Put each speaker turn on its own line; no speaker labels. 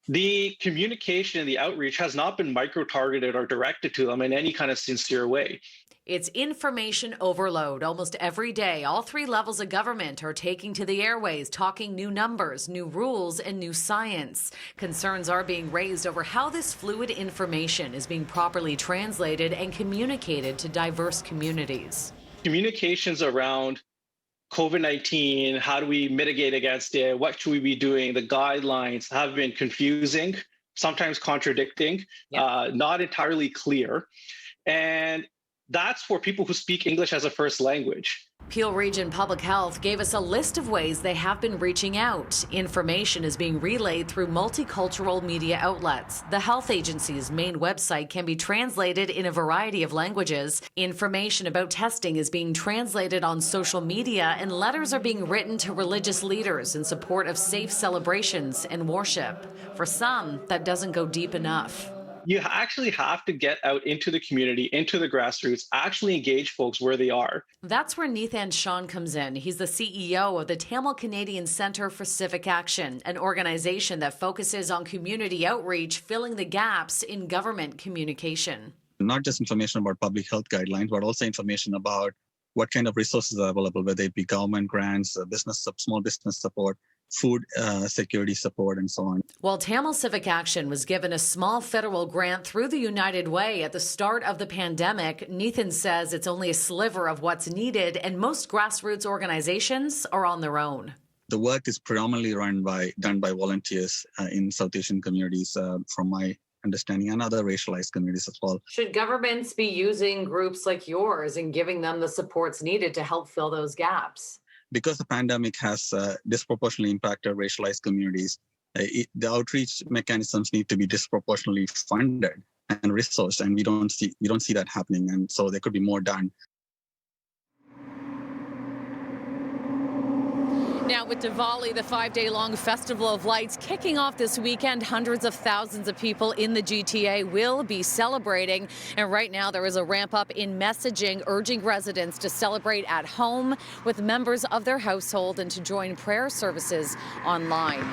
The communication and the outreach has not been micro-targeted or directed to them in any kind of sincere way.
It's information overload. Almost every day, all three levels of government are taking to the airways, talking new numbers, new rules, and new science. Concerns are being raised over how this fluid information is being properly translated and communicated to diverse communities.
Communications around COVID-19, how do we mitigate against it? What should we be doing? The guidelines have been confusing, sometimes contradicting, not entirely clear. And that's for people who speak English as a first language.
Peel Region Public Health gave us a list of ways they have been reaching out. Information is being relayed through multicultural media outlets. The health agency's main website can be translated in a variety of languages. Information about testing is being translated on social media, and letters are being written to religious leaders in support of safe celebrations and worship. For some, that doesn't go deep enough.
You actually have to get out into the community, into the grassroots, actually engage folks where they are.
That's where Nithan Shawn comes in. He's the CEO of the Tamil Canadian Centre for Civic Action, an organization that focuses on community outreach, filling the gaps in government communication.
Not just information about public health guidelines, but also information about what kind of resources are available, whether it be government grants, small business support, food security support, and so on.
While Tamil Civic Action was given a small federal grant through the United Way at the start of the pandemic, Nithan says it's only a sliver of what's needed, and most grassroots organizations are on their own.
The work is predominantly done by volunteers in South Asian communities, from my understanding, and other racialized communities as well.
Should governments be using groups like yours and giving them the supports needed to help fill those gaps?
Because the pandemic has disproportionately impacted racialized communities, the outreach mechanisms need to be disproportionately funded and resourced, and we don't see that happening. And so there could be more done.
Now, with Diwali, the 5-day-long Festival of Lights kicking off this weekend, hundreds of thousands of people in the GTA will be celebrating. And right now, there is a ramp up in messaging urging residents to celebrate at home with members of their household and to join prayer services online.